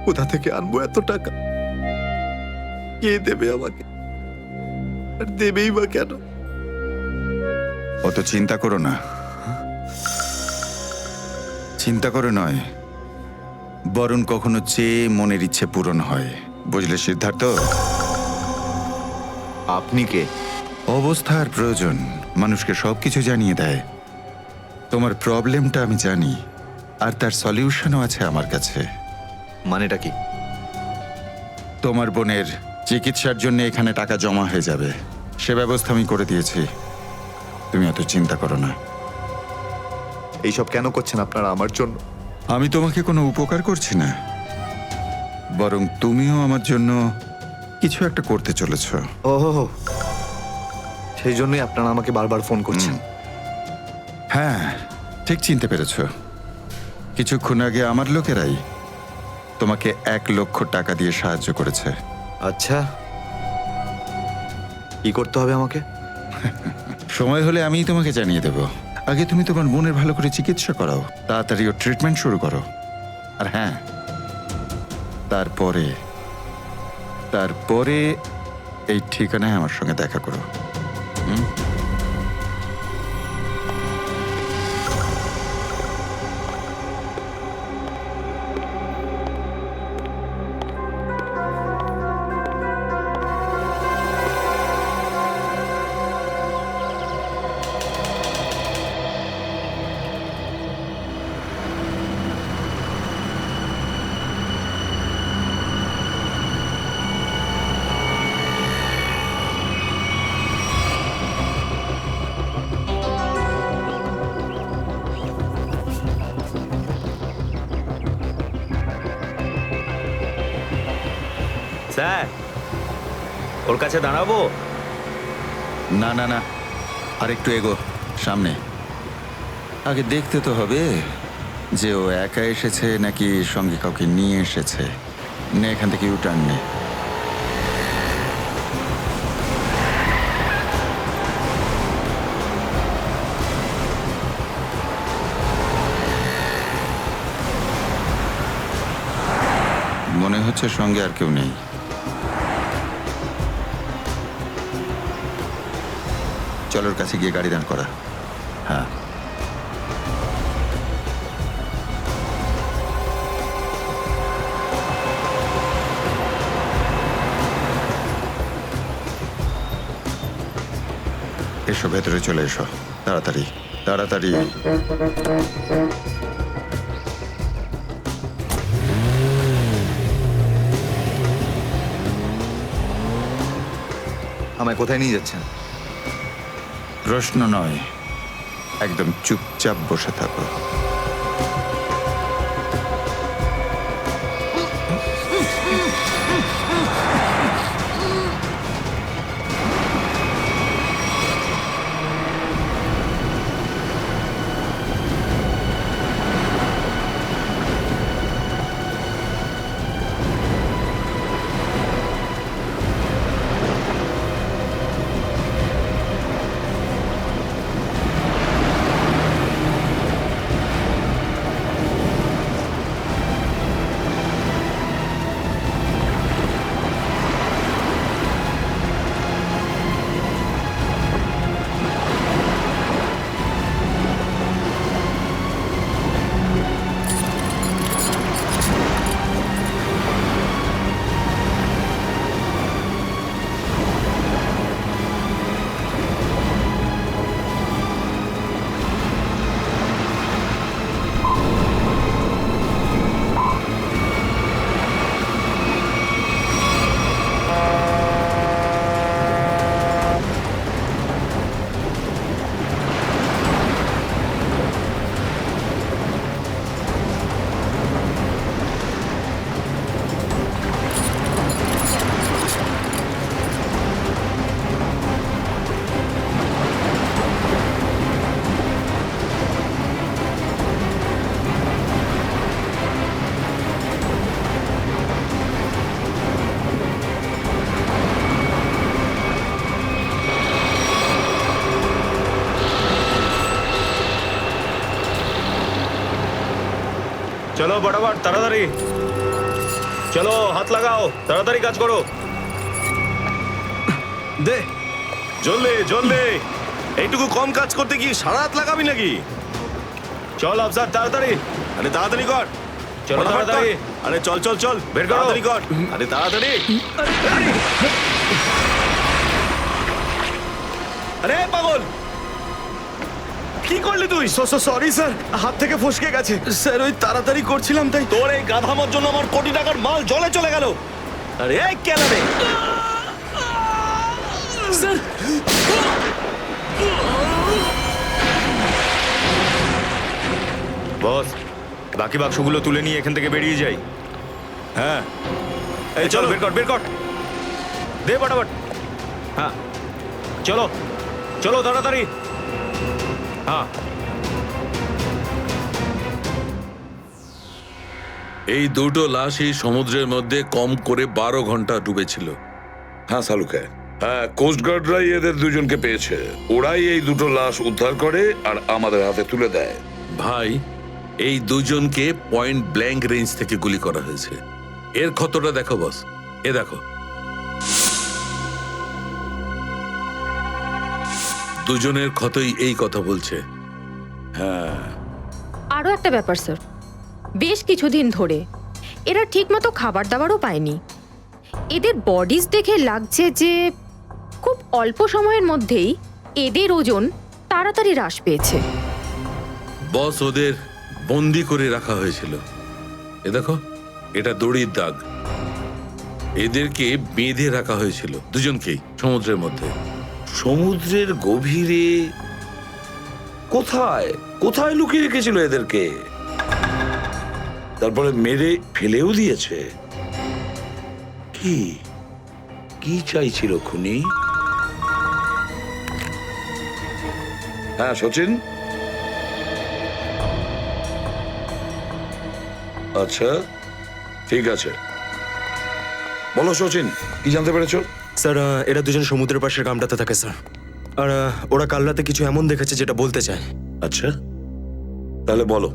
কোথা থেকে আনবো এত টাকা? কে দেবে আমাকে? আর দেবেই বা কেন? অত চিন্তা করো না। চিন্তা করে নয়, বরং কখনো চেয়ে মনের ইচ্ছে পূরণ হয়। বুঝলে সিদ্ধার্থ? আপনি কে? অবস্থার প্রয়োজন মানুষকে সবকিছু জানিয়ে দেয়। তোমার প্রবলেমটা আমি জানি, আর তার সলিউশনও আছে আমার কাছে। মানেটা কি? তোমার বোনের চিকিৎসার জন্য এখানে টাকা জমা হয়ে যাবে, সে ব্যবস্থা আমি করে দিয়েছি। তুমি অত চিন্তা করো না। এইসব কেন করছেন আপনারা আমার জন্য? আমি তোমাকে কোনো উপকার করছি না, বরং তুমিও আমার জন্য কিছু একটা করতে চলেছ। ওহ, সেই জন্যই আপনারা আমাকে বারবার ফোন করছেন। হ্যাঁ, ঠিক চিনতে পেরেছ। কিছুক্ষণ আগে আমার লোকেরাই তোমাকে 1,00,000 টাকা দিয়ে সাহায্য করেছে। আচ্ছা, কি করতে হবে আমাকে? সময় হলে আমিই তোমাকে জানিয়ে দেব। আগে তুমি তোমার বোনের ভালো করে চিকিৎসা করাও, তাড়াতাড়ি ওর ট্রিটমেন্ট শুরু করো। আর হ্যাঁ, তারপরে তারপরে এই ঠিকানায় আমার সঙ্গে দেখা করো। স্যার, ওর কাছে দাঁড়াবো? না না না, আর একটু এগো সামনে। আগে দেখতে তো হবে যে ও একা এসেছে নাকি সঙ্গে কাউকে নিয়ে এসেছে। নে, এখান থেকে ইউটার্ন নে। মনে হচ্ছে সঙ্গে আর কেউ নেই। চলো ওর কাছে গিয়ে গাড়ি দাঁড় করা। হ্যাঁ, এসো, ভেতরে চলে এসো, তাড়াতাড়ি তাড়াতাড়ি। আমায় কোথায় নিয়ে যাচ্ছেন? প্রশ্ন নয়, একদম চুপচাপ বসে থাকো। চলো বরাবর, তাড়াতাড়ি। চলো হাত লাগাও, তাড়াতাড়ি কাজ করো। দে জলদি জলদি, এইটুকু কম কাজ করতে কি সারা রাত লাগাবি নাকি? চল আফসার, তাড়াতাড়ি। আরে তাড়াতাড়ি কর, চলো ফটাফট তাড়াতাড়ি। কর। আরে চল চল চল, বের করো। তাড়াতাড়ি কর, আরে তাড়াতাড়ি। আরে পাগল, কি করলি তুই? সরি স্যার, হাত থেকে ফসকে গেছে স্যার, ওই তাড়াতাড়ি করছিলাম তাই। তোর এই গাধামোর জন্য আমার কোটি টাকার মাল জলে চলে গেল। আরে এই কেলারে, স্যার বস, বাকি বাক্সগুলো তুলে নিয়ে এখান থেকে বেরিয়ে যাই। হ্যাঁ এই চল, বের কর বের কর, দে ফটাফট। হ্যাঁ চলো চলো তাড়াতাড়ি। হ্যাঁ এই দুটো লাশই সমুদ্রের মধ্যে কম করে 12 ঘন্টা ডুবেছিল। হ্যাঁ সালুকে, হ্যাঁ কোস্টগার্ডরাই এদের দুজনকে পেয়েছে। ওরাই এই দুটো লাশ উদ্ধার করে আর আমাদের হাতে তুলে দেয়। ভাই, এই দুজনকে পয়েন্ট ব্ল্যাঙ্ক রেঞ্জ থেকে গুলি করা হয়েছে। এর ক্ষতটা দেখো বস, এ দেখো। দুজনের ক্ষতই এই কথা বলছে। আরও একটা ব্যাপার স্যার, বেশ কিছুদিন ধরে এরা ঠিকমতো খাবার দাবারও পায়নি। এদের বডিজ দেখে লাগছে যে খুব অল্প সময়ের মধ্যেই এদের ওজন তাড়াতাড়ি হ্রাস পেয়েছে। বস, ওদের বন্দি করে রাখা হয়েছিল। এ দেখো, এটা দড়ির দাগ। এদেরকে বেঁধে রাখা হয়েছিল দুজনকেই সমুদ্রের মধ্যে। সমুদ্রের গভীরে কোথায় কোথায় লুকিয়ে রেখেছিল এদেরকে? তারপরে মেরে ফেলেও দিয়েছে। কি কি চাইছিল খুনি? হ্যাঁ সচিন, আচ্ছা ঠিক আছে, বলো সচিন, কি জানতে পেরেছো? স্যার, এরা দুজন সমুদ্রের পাশের গ্রামটাতে থাকে স্যার। আর ওরা কাল রাতে কিছু এমন দেখেছে যেটা বলতে চায়। আচ্ছা, তাহলে বলো,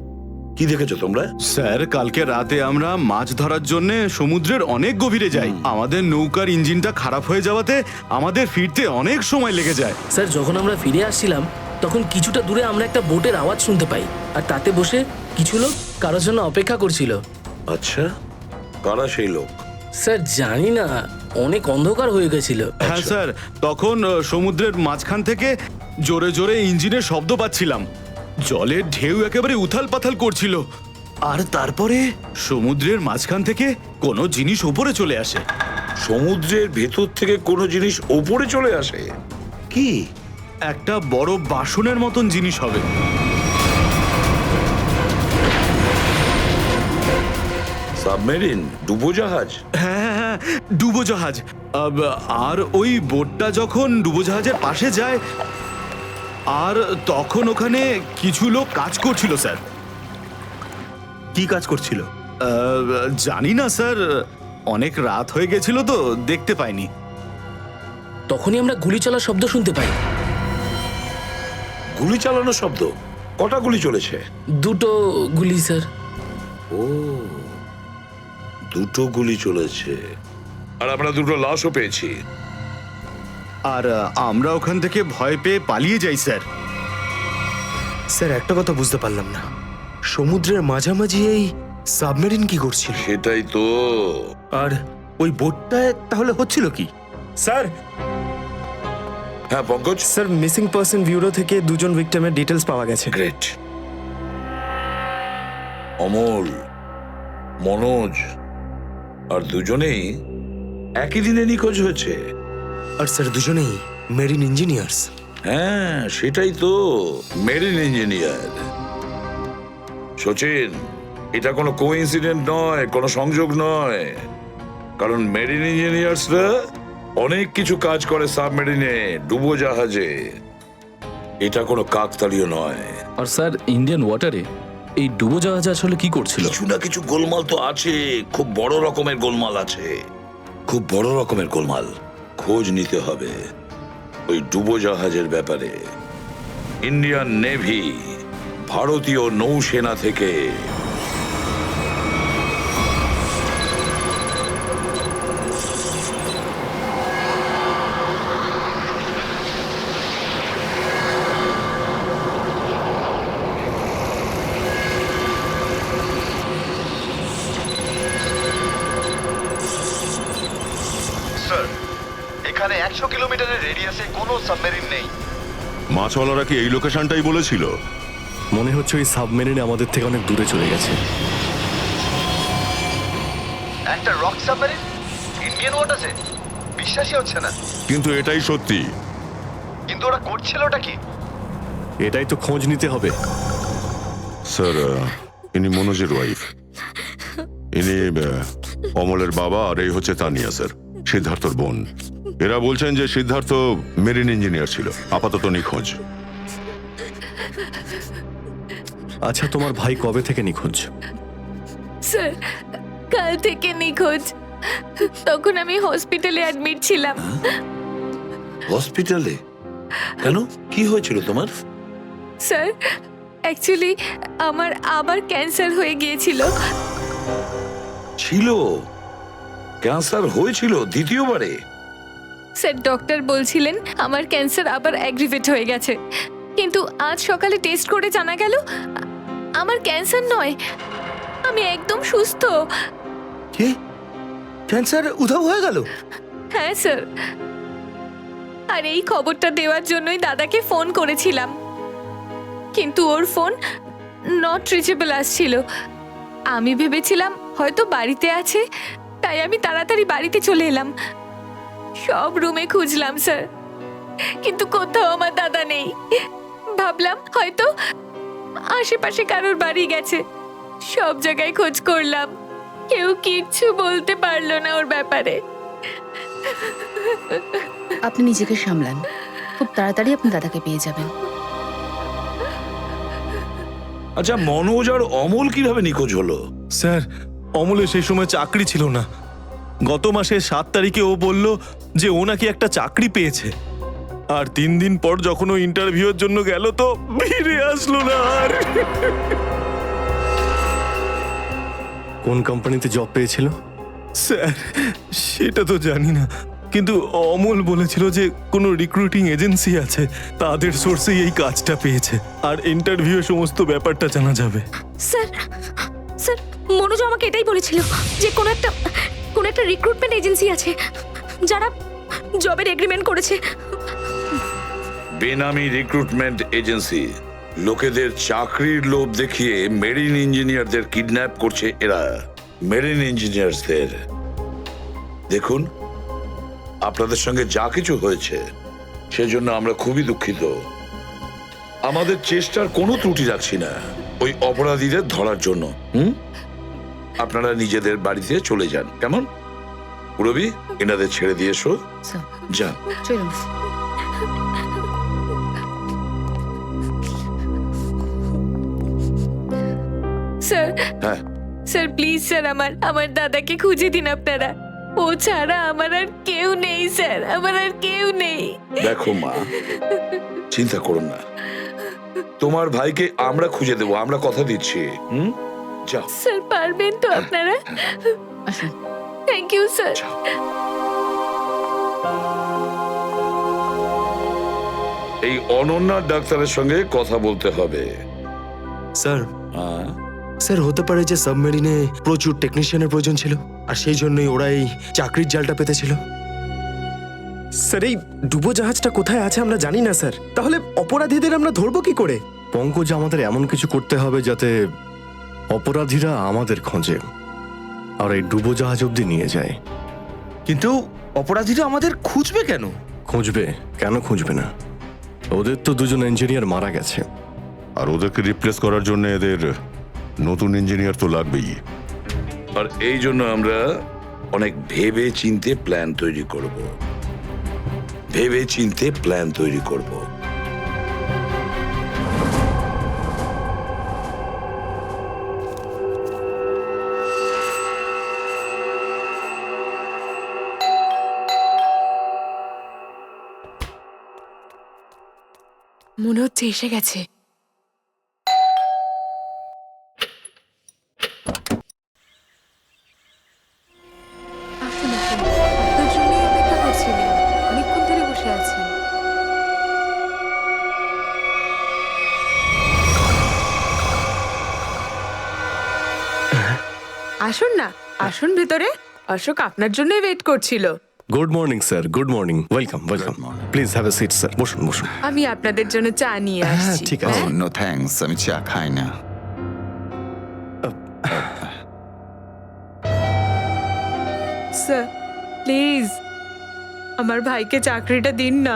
কি দেখেছো তোমরা? স্যার, কালকে রাতে আমরা মাছ ধরার জন্য সমুদ্রের অনেক গভীরে যাই। আমাদের নৌকার ইঞ্জিনটা খারাপ হয়ে যাওয়াতে আমাদের ফিরতে অনেক সময় লেগে যায়। স্যার, যখন আমরা ফিরে আসছিলাম তখন কিছুটা দূরে আমরা একটা বোটের আওয়াজ শুনতে পাই, আর তাতে বসে কিছু লোক কারোর জন্য অপেক্ষা করছিল। আচ্ছা, কারা সেই লোক? স্যার জানি না, অনেক অন্ধকার হয়ে গেছিল। হ্যাঁ স্যার, তখন সমুদ্রের মাঝখান থেকে জোরে জোরে ইঞ্জিনের শব্দ পাচ্ছিলাম। জলের ঢেউ একেবারে উথাল পাথাল করছিল। আর তারপরে সমুদ্রের মাঝখান থেকে কোনো জিনিস উপরে চলে আসে। সমুদ্রের ভেতর থেকে কোনো জিনিস ওপরে চলে আসে? কি? একটা বড় বাসনের মতন জিনিস হবে। সাবমেরিন, ডুবোজাহাজ? হ্যাঁ হ্যাঁ, ডুবোজাহাজ। আর ওই বোটটা যখন ডুবোজাহাজের পাশে যায়, আর তখন ওখানে কিছু লোক কাজ করছিল স্যার। কি কাজ করছিল? জানি না স্যার, অনেক রাত হয়ে গেছিল তো দেখতে পাইনি। তখনই আমরা গুলি চলার শব্দ শুনতে পাই। গুলি চালানোর শব্দ? কটা গুলি চলেছে? দুটো গুলি স্যার। ও, দুটো গুলি চলেছে। আর আমরা দুটো লাশও পেয়েছি। আর আমরা ওখান থেকে ভয় পেয়ে পালিয়ে যাই স্যার। স্যার, একটা কথা বুঝতে পারলাম না, সমুদ্রের মাঝামাঝি এই সাবমেরিন কি করছিল? সেটাই তো। আর ওই বোটটায় তাহলে হচ্ছিল কি? স্যার, হ্যাঁ Pankaj? Sir, missing person bureau থেকে দুজন ভিক্টিমের ডিটেলস পাওয়া গেছে। গ্রেট। অমল, মনোজ আর দুজনেই একই দিনে নিখোঁজ হয়েছে। আর স্যার, দুজনেই মেরিন ইঞ্জিনিয়ার্স। হ্যাঁ সেটাই তো, মেরিন ইঞ্জিনিয়ার। সচিন, এটা কোনো কোইন্সিডেন্ট নয়, কোনো সংযোগ নয়। কারণ মেরিন ইঞ্জিনিয়ার্সরা অনেক কিছু কাজ করে সাবমেরিনে, ডুবোজাহাজে। এটা কোনো কাকতালীয় নয়। আর স্যার, ইন্ডিয়ান ওয়াটারে এই ডুবোজাহাজ আসলে কি করছিল? কিছু না কিছু গোলমাল তো আছে, খুব বড় রকমের গোলমাল আছে, খুব বড় রকমের গোলমাল। খোঁজ নিতে হবে ওই ডুবোজাহাজের ব্যাপারে। ইন্ডিয়ান নেভি, ভারতীয় নৌসেনা থেকে এখানে 100 কিলোমিটারের রেডিয়াসে কোনো সাবমেরিন নেই। মাছওয়ালারা কি এই লোকেশনটাই বলেছিল? মনে হচ্ছে ওই সাবমেরিন আমাদের থেকে অনেক দূরে চলে গেছে। একটা রক সাবমেরিন ইন্ডিয়ান ওয়াটারে? বিশ্বাসই হচ্ছে না। কিন্তু এটাই সত্যি। কিন্তু ওরা করছিলটা কি? এটাই তো খোঁজ নিতে হবে। স্যার, ইনি মনোজের ওয়াইফ। ইনি অমলের বাবা, আর এই হচ্ছে তানিয়া স্যার, সিদ্ধার্থর বোন। এরা বলছেন যে সিদ্ধার্থ মেরিন ইঞ্জিনিয়ার ছিল, আপাতত নিখোঁজ। আচ্ছা, তোমার ভাই কবে থেকে নিখোঁজ? স্যার, কাল থেকে নিখোঁজ। তখন আমি হসপিটালে অ্যাডমিট ছিলাম। হসপিটালে? কেন, কি হয়েছিল তোমার? স্যার, অ্যাকচুয়ালি আমার আবার ক্যান্সার হয়ে গিয়েছিল। ছিল? ক্যান্সার হয়েছিল দ্বিতীয়বারে? স্যার, ডক্টর বলছিলেন আমার ক্যান্সার আবার অ্যাগ্রিভেট হয়ে গেছে, কিন্তু আজ সকালে টেস্ট করে জানা গেল আমার ক্যান্সার নয়, আমি একদম সুস্থ। কি? ক্যান্সার উধাও হয়ে গেল? হ্যাঁ স্যার, আর এই খবরটা দেওয়ার জন্যই দাদাকে ফোন করেছিলাম, কিন্তু ওর ফোন নট রিচেবল আসছিল। আমি ভেবেছিলাম হয়তো বাড়িতে আছে, তাই আমি তাড়াতাড়ি বাড়িতে চলে এলাম। সব রুমে খুঁজলাম স্যার, কিন্তু কোথাও আমার দাদা নেই। ভাবলাম হয়তো আশেপাশে কারোর বাড়ি গেছে। সব জায়গায় খোঁজ করলাম, কেউ কিচ্ছু বলতে পারলো না ওর ব্যাপারে। আপনি নিজেকে সামলান, খুব তাড়াতাড়ি আপনি দাদাকে পেয়ে যাবেন। আচ্ছা, মনোজ আর অমল কিভাবে নিখোঁজ হলো? স্যার, অমলের সেই সময় চাকরি ছিল না। গত মাসের 7 তারিখে ও বলল যে ও নাকি একটা চাকরি পেয়েছে, আর 3 দিন পর যখন ও ইন্টারভিউর জন্য গেল তো ফিরে আসলো না আর। কোন কোম্পানিতে জব পেয়েছিল? স্যার, সেটা তো জানি না, কিন্তু অমল বলেছিল যে কোনো রিক্রুটিং এজেন্সি আছে, তাদের সোর্সেই এই কাজটা পেয়েছে, আর ইন্টারভিউ সমস্ত ব্যাপারটা জানা যাবে। স্যার, স্যার, মনোজ আমাকে এটাই বলেছিল যে কোনো একটা রিক্রুটমেন্ট এজেন্সি আছে যারা জবের এগ্রিমেন্ট করেছে। বেনামি রিক্রুটমেন্ট এজেন্সি, লোকেদের চাকরির লোভ দেখিয়ে মেরিন ইঞ্জিনিয়ারদের কিডন্যাপ করছে এরা। মেরিন ইঞ্জিনিয়ারদের দেখুন, আপনাদের সঙ্গে যা কিছু হয়েছে সেজন্য আমরা খুবই দুঃখিত। আমাদের চেষ্টার কোনো ত্রুটি রাখছি না ওই অপরাধীদের ধরার জন্য। আপনারা নিজেদের বাড়িতে চলে যান, কেমন? রবি, এনাদের ছেড়ে দিয়ে এসো। যান, চলুন। স্যার, হ্যাঁ স্যার প্লিজ স্যার, আমার দাদাকে খুঁজে দিন আপনারা। ও ছাড়া আমার আর কেউ নেই স্যার, আমার আর কেউ নেই। দেখো মা, চিন্তা করুন না, তোমার ভাইকে আমরা খুঁজে দেবো, আমরা কথা দিচ্ছি। যাও স্যার, পারবেন তো আপনারা? আসুন। Thank you sir. এই অনন্যা ডাক্তারের সঙ্গে কথা বলতে হবে। স্যার, হ্যাঁ, স্যার হতে পারে যে সাবমেরিনে প্রচুর টেকনিশিয়ানের প্রয়োজন ছিল, আর সেই জন্যই ওরা এই চাকরির জালটা পেতেছিল। স্যার, এই ডুবো জাহাজটা কোথায় আছে আমরা জানি না স্যার, তাহলে অপরাধীদের আমরা ধরবো কি করে? পঙ্কজ, আমাদের এমন কিছু করতে হবে যাতে অপরাধীরা আমাদের খোঁজে আর এই ডুবো জাহাজ অব্দি নিয়ে যায়। কিন্তু অপরাধীরা আমাদের খুঁজবে কেন? খুঁজবে কেন? খুঁজবে না? ওদের তো 2জন ইঞ্জিনিয়ার মারা গেছে, আর ওদেরকে রিপ্লেস করার জন্য এদের নতুন ইঞ্জিনিয়ার তো লাগবেই। আর এই জন্য আমরা অনেক ভেবে চিন্তে প্ল্যান তৈরি করব। ভেবে চিন্তে প্ল্যান তৈরি করব। মনে হচ্ছে এসে গেছে। আসুন, আসুন, আপনার জন্যই অপেক্ষা করছিলাম, অনেকক্ষণ ধরে বসে আছেন। আসুন না, আসুন ভেতরে। অশোক আপনার জন্যই ওয়েট করছিল। Good morning sir, good morning, welcome welcome. Please have a seat sir, বসুন বসুন। আমি আপনাদের জন্য চা নিয়ে হ্যাঁ আসছি। ঠিক আছে। নো থ্যাঙ্কস, আমি চা খাই না। স্যার প্লিজ আমার ভাইকে চাকরিটা দিন না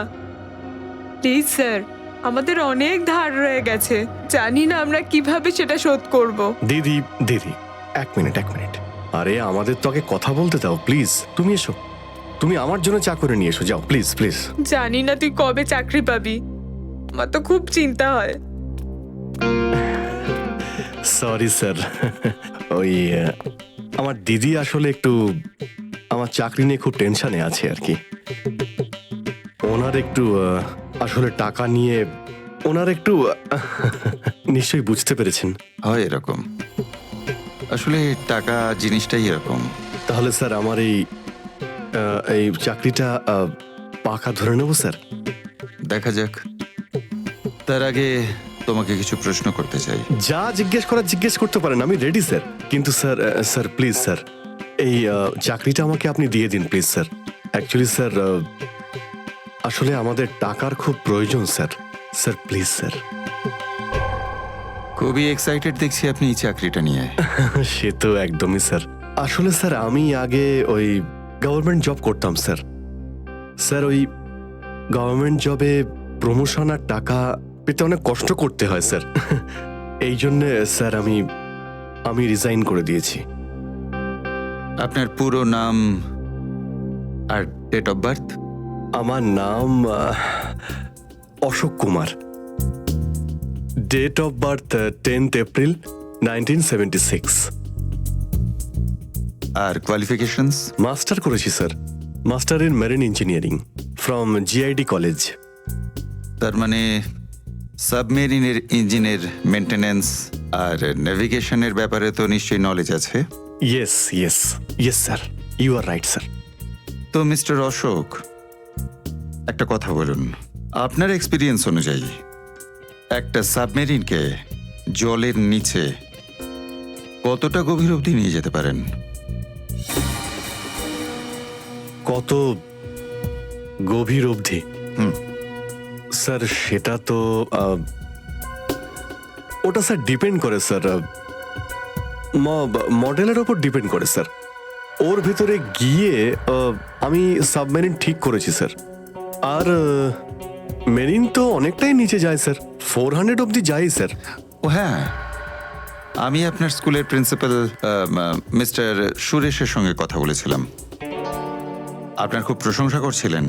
প্লিজ স্যার, আমাদের অনেক ধার রয়ে গেছে, জানি না আমরা কিভাবে সেটা শোধ করব। দিদি দিদি, এক মিনিট এক মিনিট। আরে আমাদের তো আগে কথা বলতে দাও প্লিজ। তুমি এসো, তুমি আমার জন্য চা করে নিয়ে এসো, যাও প্লিজ প্লিজ। জানি না তুই কবে চাকরি পাবি, আমার তো খুব চিন্তা হয়। সরি স্যার, ওই আমার দিদি আসলে একটু আমার চাকরি নিয়ে খুব টেনশনে আছে আর কি। ওনার একটু আসলে টাকা নিয়ে ওনার একটু নিশ্চয়ই বুঝতে পেরেছেন। হয় এরকম, আসলে টাকা জিনিসটাই এরকম। তাহলে স্যার আমার এই চাকরিটা পাকা ধরে নেবো স্যার? দেখা যাক, তার আগে তোমাকে কিছু প্রশ্ন করতে চাই। যা জিজ্ঞেস করার জিজ্ঞেস করতে পারেন, আমি রেডি স্যার। কিন্তু স্যার স্যার প্লিজ স্যার, এই চাকরিটা আমাকে আপনি দিয়ে দিন প্লিজ স্যার। অ্যাকচুয়ালি স্যার আসলে আমাদের টাকার খুব প্রয়োজন স্যার। Sir please sir. খুবই এক্সাইটেড দেখছি আপনি এই চাকরিটা নিয়ে। সে তো একদমই স্যার। আসলে স্যার আমি আগে ওই গভর্নমেন্ট জব করতাম স্যার। স্যার ওই গভর্নমেন্ট জবে প্রমোশন আর টাকা পেতে অনেক কষ্ট করতে হয় স্যার। এই জন্যে স্যার আমি রিজাইন করে দিয়েছি। আপনার পুরো নাম আর ডেট অফ বার্থ? আমার নাম Ashok Kumar. Date of birth 10th April 1976। আর কোয়ালিফিকেশনস? মাস্টার করেছি sir, master in marine engineering from GID college. তার মানে সাবমেরিনের ইঞ্জিনের মেনটেন্যান্স আর নেভিগেশনের ব্যাপারে তো নিশ্চয়ই নলেজ আছে। Yes yes yes sir, you are right sir. তো মিস্টার অশোক, একটা কথা বলুন, আপনার এক্সপিরিয়েন্স অনুযায়ী একটা সাবমেরিনকে জলের নিচে কতটা গভীর অবধি নিয়ে যেতে পারেন? কত গভীর অবধি? স্যার সেটা তো ওটা স্যার ডিপেন্ড করে স্যার, মডেলের ওপর ডিপেন্ড করে স্যার। ওর ভেতরে গিয়ে আমি সাবমেরিন ঠিক করেছি স্যার। আর মেরিন তো অনেকটাই নিচে যায় স্যার, 400 অবধি যায় স্যার। ও হ্যাঁ, আমি আপনার স্কুলের প্রিন্সিপাল মিস্টার সুরেশের সঙ্গে কথা বলেছিলাম, আপনার খুব প্রশংসা করছিলেন।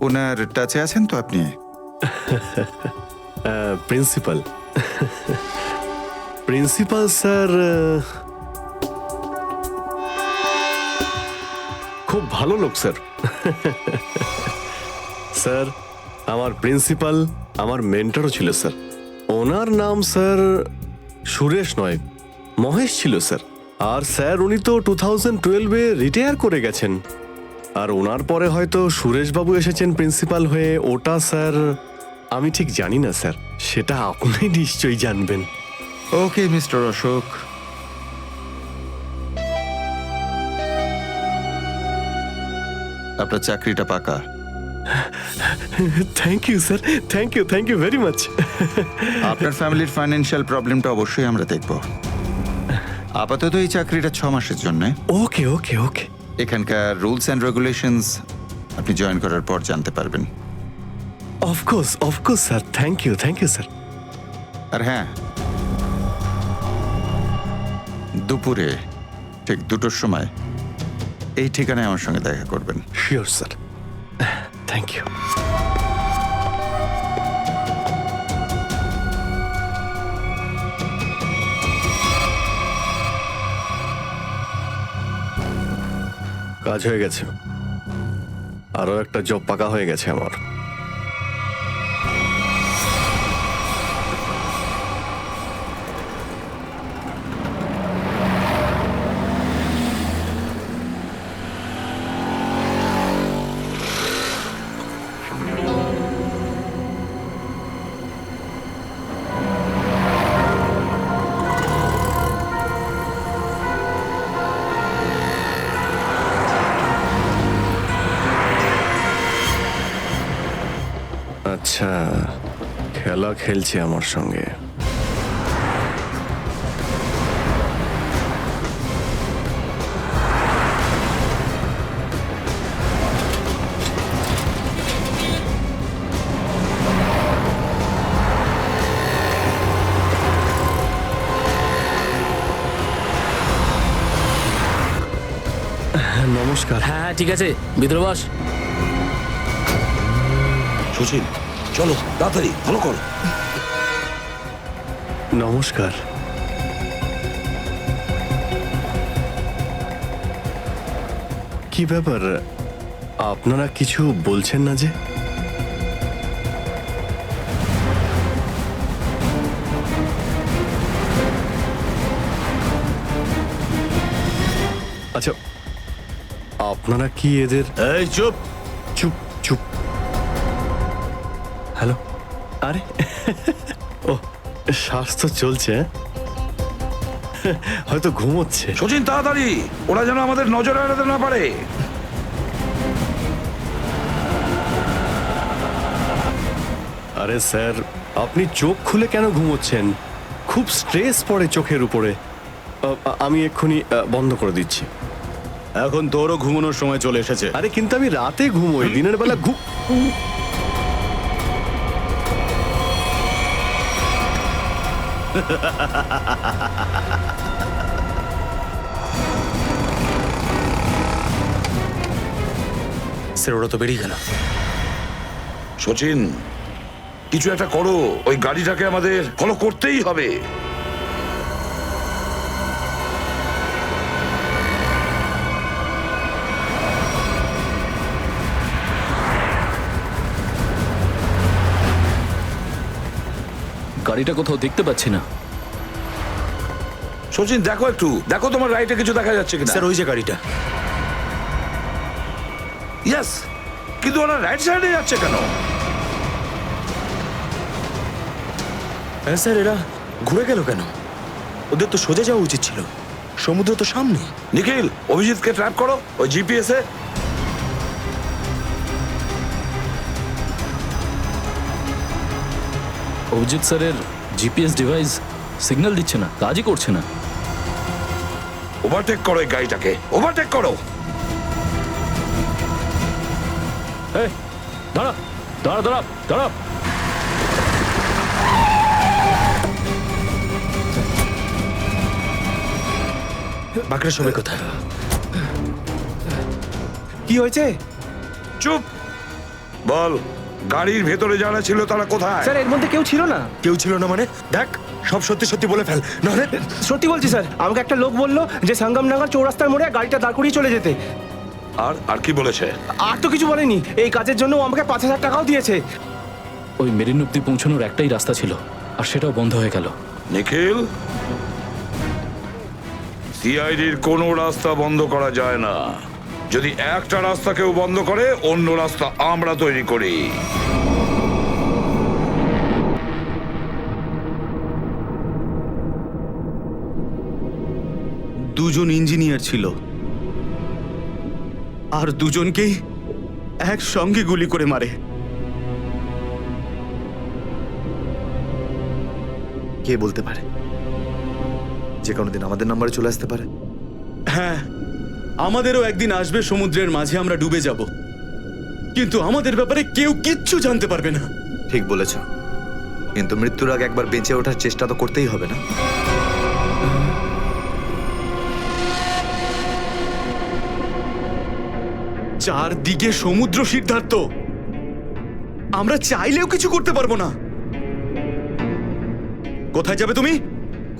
ওনার টাচে আছেন তো আপনি? প্রিন্সিপাল প্রিন্সিপাল স্যার খুব ভালো লোক স্যার। স্যার আমার প্রিন্সিপাল আমার মেন্টরও ছিল স্যার। ওনার নাম স্যার সুরেশ নয়, মহেশ ছিল স্যার। আর স্যার উনি তো 2012-এ রিটায়ার করে গেছেন। আর ওনার পরে হয়তো সুরেশবাবু এসেছেন প্রিন্সিপাল হয়ে, ওটা স্যার আমি ঠিক জানি না স্যার, সেটা আপনি নিশ্চয়ই জানবেন। ওকে মিস্টার অশোক, আপনার চাকরিটা পাকা। Thank you sir, thank you very much. আপনার ফ্যামিলির ফাইন্যান্সিয়াল প্রবলেমটা অবশ্যই আমরা দেখব। আপাতত এই চাকরিটা 6 মাসের জন্য। ওকে ওকে ওকে। এখানকার রুলস অ্যান্ড রেগুলেশনস আপনি জয়েন করার পর জানতে পারবেন। Of course sir, thank you sir. আর হ্যাঁ, দুপুরে ঠিক 2টোর সময় এই ঠিকানায় আমার সঙ্গে দেখা করবেন। Sure sir, thank you. কাজ হয়ে গেছে, আরো একটা জব পাকা হয়ে গেছে আমার। খেলা খেলছে আমার সঙ্গে। নমস্কার। হ্যাঁ ঠিক আছে, ভিতরে বস। সুচিন চলো তাড়াতাড়ি ভালো করো। নমস্কার। কি ব্যাপার, আপনারা কিছু বলছেন না যে? আচ্ছা, আপনারা কি এদের... এই চুপ। চুপ চুপ। হ্যালো। আরে ও, শ্বাস তো চলছে, হয়তো ঘুমোচ্ছে। সচিন তাড়াতাড়ি, ওরা যেন আমাদের নজরে এড়াতে না পারে। আরে স্যার, আপনি চোখ খুলে কেন ঘুমোচ্ছেন? খুব স্ট্রেস পড়ে চোখের উপরে। আমি এক্ষুনি বন্ধ করে দিচ্ছি। এখন তোরও ঘুমানোর সময় চলে এসেছে। আরে কিন্তু আমি রাতে ঘুমোই, দিনের বেলা স্যার ওরা তো বেরিয়ে গেল। সচিন কিছু একটা করো, ওই গাড়িটাকে আমাদের ফলো করতেই হবে। গাড়িটা কোথাও দেখতে পাচ্ছি না। সচিন দেখো একটু, দেখো তোমার রাইটে কিছু দেখা যাচ্ছে কিনা। স্যার ওই যে গাড়িটা। ইয়েস, কিন্তু ওরা রাইট সাইডে যাচ্ছে কেন? হ্যাঁ স্যার, এরা ঘুরে গেল কেন? ওদের তো সোজা যাওয়া উচিত ছিল, সমুদ্র তো সামনে। নিখিল, অভিজিৎকে ট্র্যাপ করো ওই জিপিএস এ। অভিজিৎ স্যারের জিপিএস ডিভাইস সিগন্যাল দিচ্ছে না, কাজই করছে না। ওভারটেক করো এই গাড়িটাকে, ওভারটেক করো। এই দাঁড়া দাঁড়া দাঁড়া দাঁড়া। বাকিরা সবাই কোথায়? কি হয়েছে? চুপ বল, গাড়ির ভেতরে যারা ছিল তারা কোথায়? স্যার এর মধ্যে কেউ ছিল না। কেউ ছিল না মানে? দেখ, সব সত্যি সত্যি বলে ফেল, নাহলে। সত্যি বলছি স্যার, আমাকে একটা লোক বললো যে সঙ্গমনগর চৌরাস্তার মোড়ে গাড়িটা দাঁড় করিয়ে চলে যেতে। আর আর কি বলেছে? আর তো কিছু বলেনি। এই কাজের জন্য ও আমাকে 5,000 টাকাও দিয়েছে। ওই মেরিন অব্দি পৌঁছানোর একটাই রাস্তা ছিল, আর সেটাও বন্ধ হয়ে গেল। নিখিল, সিআইডির কোনো রাস্তা বন্ধ করা যায় না। যদি একটা রাস্তা কেউ বন্ধ করে, অন্য রাস্তা আমরা তৈরি করি। দুজন ইঞ্জিনিয়ার ছিল, আর দুজনকেই একসঙ্গে গুলি করে মারে। কে বলতে পারে? যে কোনো দিন আমাদের নাম্বারে চলে আসতে পারে। হ্যাঁ, আমাদেরও একদিন আসবে, সমুদ্রের মাঝে আমরা ডুবে যাব, কিন্তু আমাদের ব্যাপারে কেউ কিচ্ছু জানতে পারবে না। ঠিক বলেছ, কিন্তু মৃত্যুর আগে একবার বেঁচে ওঠার চেষ্টা তো করতেই হবে না? চারদিকে সমুদ্র, সিদ্ধার্থ, আমরা চাইলেও কিছু করতে পারবো না। কোথায় যাবে তুমি?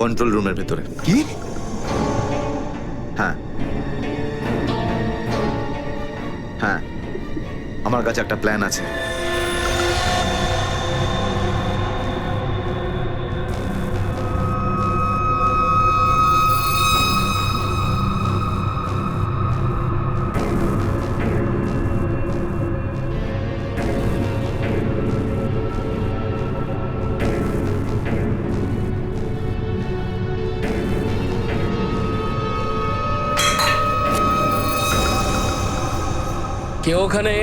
কন্ট্রোল রুমের ভেতরে। কি? হ্যাঁ হ্যাঁ, আমার কাছে একটা প্ল্যান আছে। কেউ ওখানে?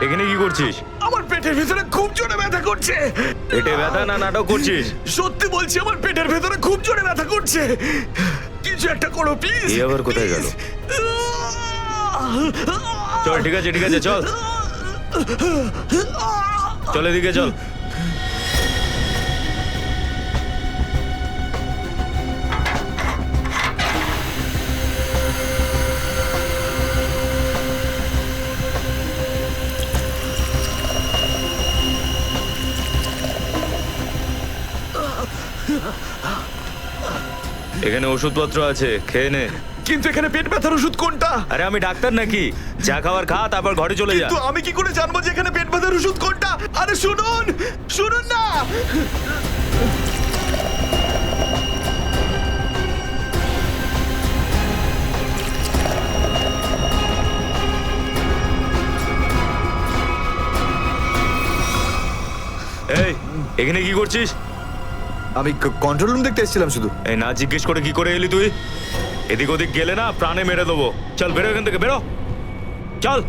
এখানে কি করছিস? আমার পেটের ভিতরে খুব জোরে ব্যথা করছে। পেটে ব্যথা না নাটক করছিস? সত্যি বলছি, আমার পেটের ভেতরে খুব জোরে ব্যথা করছে। কিছু একটা করো প্লিজ। এই আবার কোথায় গেল? চল ঠিক আছে চল চল এদিকে চল। এখানে ওষুধপত্র আছে, খেয়ে নে। কিন্তু এখানে পেট ব্যথার ওষুধ কোনটা? আরে আমি ডাক্তার নাকি? যা খাবার খা, তারপর ঘরে চলে যা। কিন্তু আমি কি করে জানবো যে এখানে পেট ব্যথার ওষুধ কোনটা? আরে শুনুন, শুনুন না। এই এখানে কি করছিস? আমি কন্ট্রোল রুম দেখতে এসেছিলাম শুধু। এই না জিজ্ঞেস করে কি করে এলি তুই? এদিক ওদিক গেলে না প্রাণে মেরে দেবো। চল বেরো এখান থেকে, বেরো চল।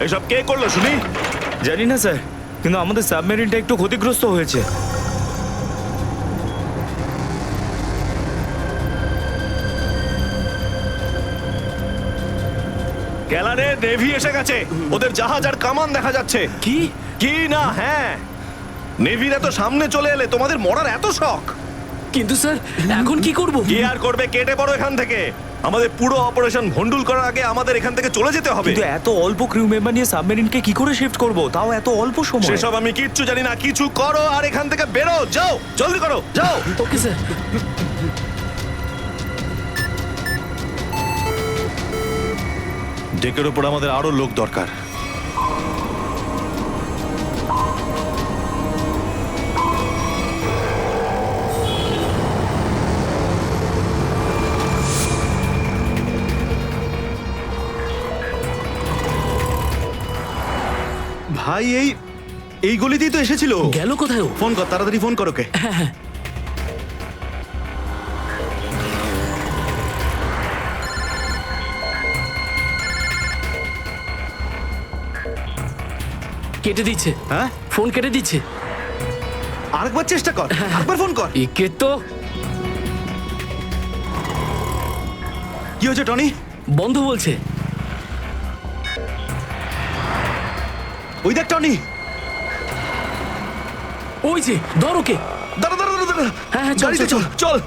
এসব কে করলো শুনি? জানি না স্যার, কিন্তু আমাদের সাবমেরিনটা একটু ক্ষতিগ্রস্ত হয়েছে। গ্যালারে নেভি এসে গেছে, ওদের জাহাজ আর কামান দেখা যাচ্ছে। কি কি না? হ্যাঁ, নেভির এত সামনে চলে এলে তোমাদের মরার এত শখ। কিন্তু স্যার এখন কি করব? কি আর করবে, কেটে পড়ো এখান থেকে। আমাদের পুরো অপারেশন ভন্ডুল করার আগে আমাদের এখান থেকে চলে যেতে হবে। কিন্তু এত অল্প ক্রিউ মেম্বার নিয়ে সাবমেরিনকে কি করে শিফট করব, তাও এত অল্প সময়? সেসব আমি কিচ্ছু জানি না, কিছু করো আর এখান থেকে বেরো, যাও, জলদি করো, যাও। Okay sir. ডেকের ওপর আমাদের আরো লোক দরকার। ভাই এই গলিতেই তো এসেছিল। গেল কোথায় ও? ফোন কর, তাড়াতাড়ি ফোন কর ওকে। কেটে দিচ্ছে। হ্যাঁ, ফোন কেটে দিচ্ছে। আরেকবার চেষ্টা কর, আরেকবার ফোন কর। একে তো কি হয়েছে টনি? বন্ধ বলছে। ওই দেখ টনি। ওই যে, ধর ওকে। দাঁড়া দাঁড়া দাঁড়া দাঁড়া। হ্যাঁ হ্যাঁ, চল গাড়িতে চল চল চল।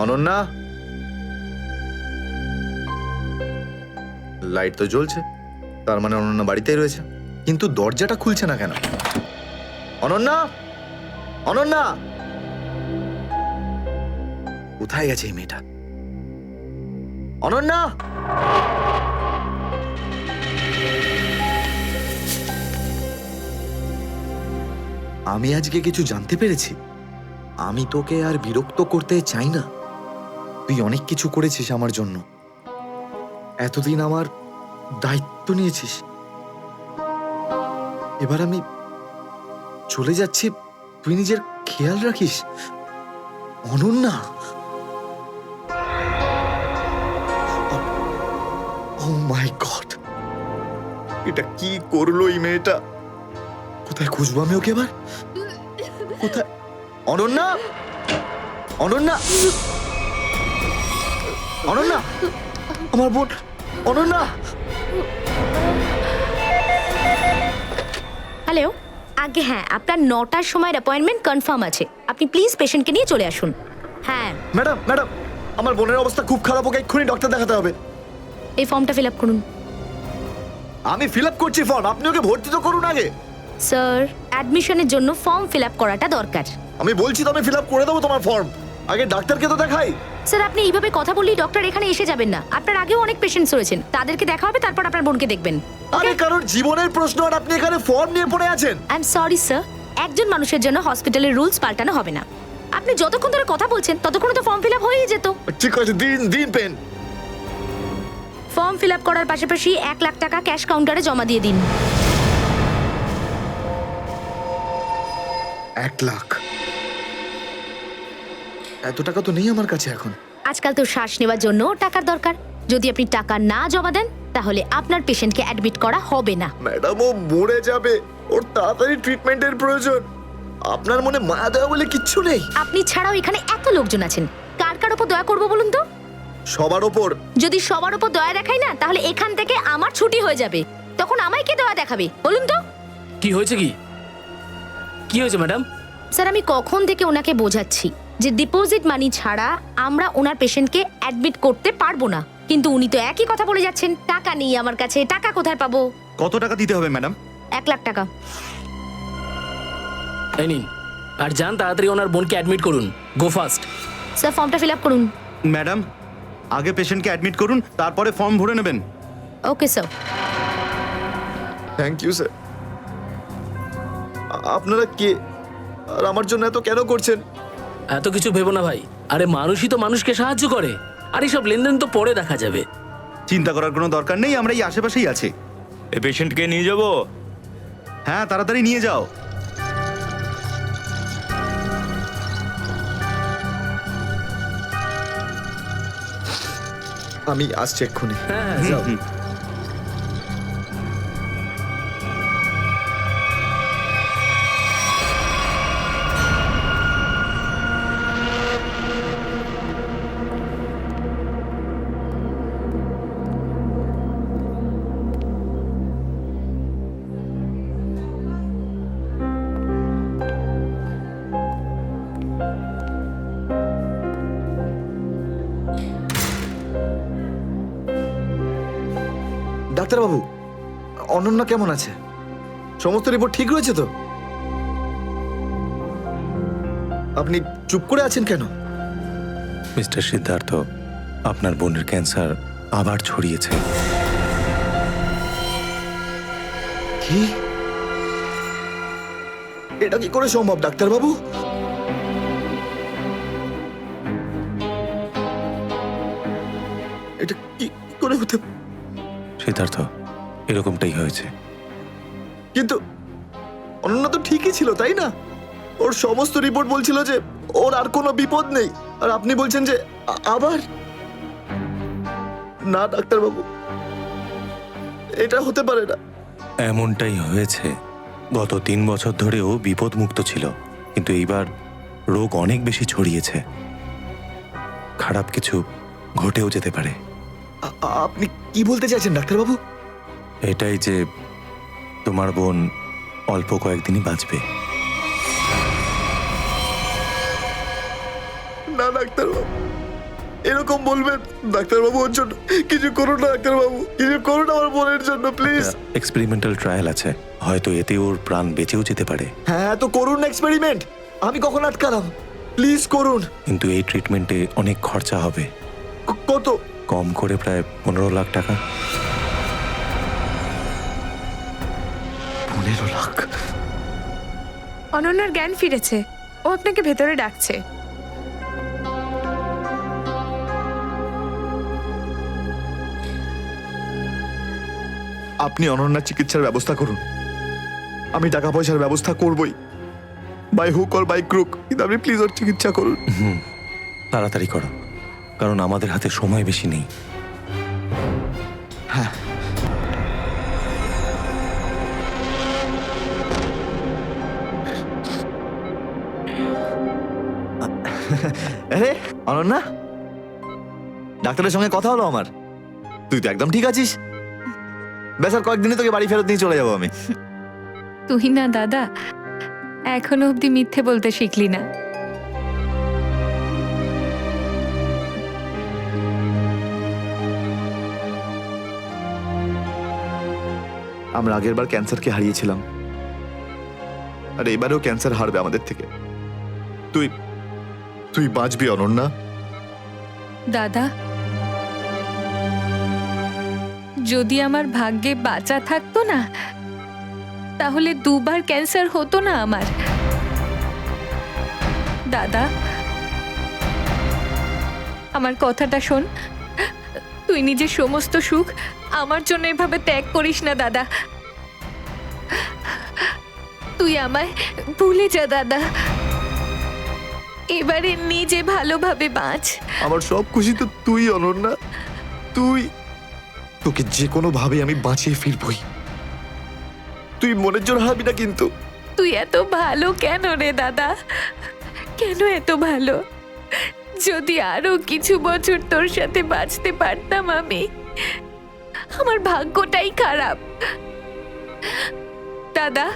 অনন্যা, লাইট তো জ্বলছে, তার মানে অনন্যা বাড়িতেই রয়েছে, কিন্তু দরজাটা খুলছে না কেন? অনন্যা, অনন্যা, কোথায় গেছে এই মেয়েটা? অনন্যা, আমি আজকে কিছু জানতে পেরেছি। আমি তোকে আর বিরক্ত করতে চাই না। তুই অনেক কিছু করেছিস আমার জন্য, এতদিন আমার দায়িত্ব নিয়েছিস। এবার আমি চলে যাচ্ছি, তুই নিজের খেয়াল রাখিস। অনন্যা, ও মাই গড, এটা কি করলো এই মেয়েটা? কোথায় খুঁজবো আমি ওকে এবার? কোথায়? অনন্যা, অনন্যা, অনন্যা, আমার বোন অনন্যা। হ্যালো, আগে হ্যাঁ, আপনার 9টার সময় অ্যাপয়েন্টমেন্ট কনফার্ম আছে। আপনি প্লিজ পেশেন্টকে নিয়ে চলে আসুন। হ্যাঁ ম্যাডাম, ম্যাডাম, আমার বোনের অবস্থা খুব খারাপ, ওকে এক্ষুনি ডক্টর দেখাতে হবে। এই ফর্মটা ফিল আপ করুন। আমি ফিল আপ করছি ফর্ম, আপনি ওকে ভর্তি তো করুন আগে। স্যার, অ্যাডমিশনের জন্য ফর্ম ফিল আপ করাটা দরকার। আমি বলছি তো আমি ফিল আপ করে দেবো তোমার ফর্ম, আগে ডাক্তারকে তো দেখাই। স্যার, আপনি এইভাবে কথা বললেই ডক্টর এখানে এসে যাবেন না। আপনার আগেও অনেক পেশেন্টস রয়েছেন, তাদেরকে দেখা হবে, তারপর আপনার বোনকে দেখবেন। আরে কারোর জীবনের প্রশ্ন আর আপনি এখানে ফর্ম নিয়ে পড়ে আছেন। আই এম সরি স্যার, একজন মানুষের জন্য হসপিটালের রুলস পাল্টানো হবে না। আপনি যতক্ষণ ধরে কথা বলছেন ততক্ষণ তো ফর্ম ফিল আপ হয়েই যেত। ঠিক আছে, দিন দিন পেন। ফর্ম ফিল আপ করার পাশাপাশি 1 লাখ টাকা ক্যাশ কাউন্টারে জমা দিয়ে দিন। 1 লাখ? এত টাকা তো নেই আমার কাছে এখন। আজকাল তো শ্বাস নেওয়ার জন্য টাকার দরকার। যদি আপনি টাকা না জমা দেন তাহলে আপনার পেশেন্টকে অ্যাডমিট করা হবে না। ম্যাডাম, ও মরে যাবে, ওর তাড়াতাড়ি ট্রিটমেন্টের প্রয়োজন। আপনার মনে মায়া দয়া বলে কিচ্ছু নেই? আপনি ছাড়াও এখানে এত লোকজন আছেন, কার কার উপর দয়া করবো বলুন তো? সবার ওপর। যদি সবার উপর দয়া দেখাই না, তাহলে এখান থেকে আমার ছুটি হয়ে যাবে। তখন আমায় কে দয়া দেখাবে বলুন তো? কি হয়েছে? কি হয়েছে ম্যাডাম? স্যার, আমি কখন থেকে ওনাকে বোঝাচ্ছি যে ডিপোজিট মানি ছাড়া আমরা ওনার পেশেন্টকে অ্যাডমিট করতে পারবো না, কিন্তু উনি তো একই কথা বলে যাচ্ছেন। টাকা নেই আমার কাছে, টাকা কোথায় পাবো? কত টাকা দিতে হবে ম্যাডাম? 1 লাখ টাকা। এই নিন, আর যান তাড়াতাড়ি ওনার বোনকে অ্যাডমিট করুন। Go fast. স্যার, ফর্মটা ফিল আপ করুন। ম্যাডাম, আগে পেশেন্টকে অ্যাডমিট করুন, তারপরে ফর্ম ভরে নেবেন। Okay sir. Thank you sir. আপনারা কে আর আমার জন্য এত কেন করছেন? এত কিছু ভেবো না ভাই, আরে মানুষই তো মানুষকে সাহায্য করে, আর এইসব লেনদেন তো পরে দেখা যাবে। চিন্তা করার কোনো দরকার নেই, আমরা এই আশেপাশেই আছি। এই পেশেন্টকে নিয়ে যাব? হ্যাঁ, তাড়াতাড়ি নিয়ে যাও। আমি আসছি এক্ষুনি। হ্যাঁ যাও। ডাক্তারবাবু, অনন্যা কেমন আছে? সমস্ত রিপোর্ট ঠিক রয়েছে তো? আপনি চুপ করে আছেন কেন? মিস্টার সিদ্ধার্থ, আপনার বোনের ক্যান্সার আবার ছড়িয়েছে। কি? এটা কি করে সম্ভব ডাক্তারবাবু? এটা কি করে হতে? সিদ্ধার্থ, এরকমটাই হয়েছে। কিন্তু অনন্যা তো ঠিকই ছিল, তাই না? ওর সমস্ত রিপোর্ট বলছিল যে ওর আর কোনো বিপদ নেই, আর আপনি বলছেন যে আবার? না ডাক্তারবাবু, এটা হতে পারে না। এমনটাই হয়েছে। গত 3 বছর ধরেও বিপদমুক্ত ছিল, কিন্তু এইবার রোগ অনেক বেশি ছড়িয়েছে। খারাপ কিছু ঘটেও যেতে পারে। আপনি কি বলতে চাইছেন ডাক্তারবাবু? এটাই যে তোমার বোন অল্প কয়েকদিনই বাঁচবে। না ডাক্তারবাবু, এরকম বলবেন? ডাক্তারবাবু, ওর জন্য কিছু করুন না ডাক্তারবাবু, কিছু করুন আমার বোনের জন্য প্লিজ। এক্সপেরিমেন্টাল ট্রায়াল আছে, হয়তো এতে ওর প্রাণ বেঁচেও যেতে পারে। হ্যাঁ, তো করুন না এক্সপেরিমেন্ট। আমি কখন আটকালাম? প্লিজ করুন। কিন্তু এই ট্রিটমেন্টে অনেক খরচা হবে। কত? কম করে প্রায় 15 লাখ টাকা। 15 লাখ? অনন্যার জ্ঞান ফিরেছে, ও আপনাকে ভেতরে ডাকছে। আপনি অনন্যার চিকিৎসার ব্যবস্থা করুন। আমি টাকা পয়সার ব্যবস্থা করবই, by hook or by crook, কিন্তু আপনি প্লিজ ওর চিকিৎসা করুন। তাড়াতাড়ি করো, কারণ আমাদের হাতে সময় বেশি নেই। হ্যাঁ। আরে অনন্যা, ডাক্তারের সঙ্গে কথা হলো আমার। তুই তো একদম ঠিক আছিস। বেশ, আর কয়েকদিনে তোকে বাড়ি ফেরত নিয়ে চলে যাবো আমি। তুই না দাদা, এখনো অব্দি মিথ্যে বলতে শিখলি না। আমরা আগের বার ক্যান্সারকে হারিয়েছিলাম, আর এবারেও ক্যান্সার হারবে আমাদের থেকে। তুই তুই বাঁচবি অনন্যা। দাদা, যদি আমার ভাগ্যে বাঁচা থাকতো না, তাহলে 2 বার ক্যান্সার হতো না আমার। দাদা, আমার কথাটা শোন। তুই নিজের সমস্ত সুখ আমার জন্য এভাবে ত্যাগ করিস না দাদা। তুই আমায় ভুলে যা দাদা। এবারে নিজে ভালোভাবে বাঁচ। আমার সব খুশি তো তুই অনন্যা, তুই। তোকে যে কোনো ভাবে আমি বাঁচিয়ে ফিরবই। তুই মনের জোর হারাবি না কিন্তু। তুই এত ভালো কেন রে দাদা? কেন এত ভালো? যদি আরো কিছু বছর তোর সাথে বাঁচতে পারতাম আমি। আমার ভাগ্যটাই খারাপ। দাদা,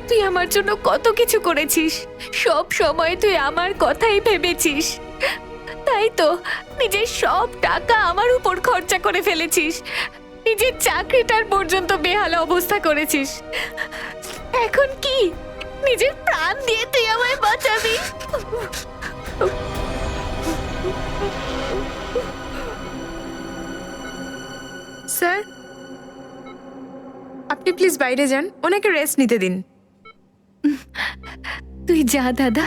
তুই আমার জন্য কত কিছু করেছিস, সব সময় তুই আমার কথাই ভেবেছিস। তাই তো নিজের সব টাকা আমার উপর খরচা করে ফেলেছিস, নিজের চাকরিটার পর্যন্ত বেহাল অবস্থা করেছিস। এখন কি নিজের প্রাণ দিয়ে তুই আমায় বাঁচাবি? আপনি প্লিজ বাইরে যান, ওনাকে রেস্ট নিতে দিন। তুই যা দাদা।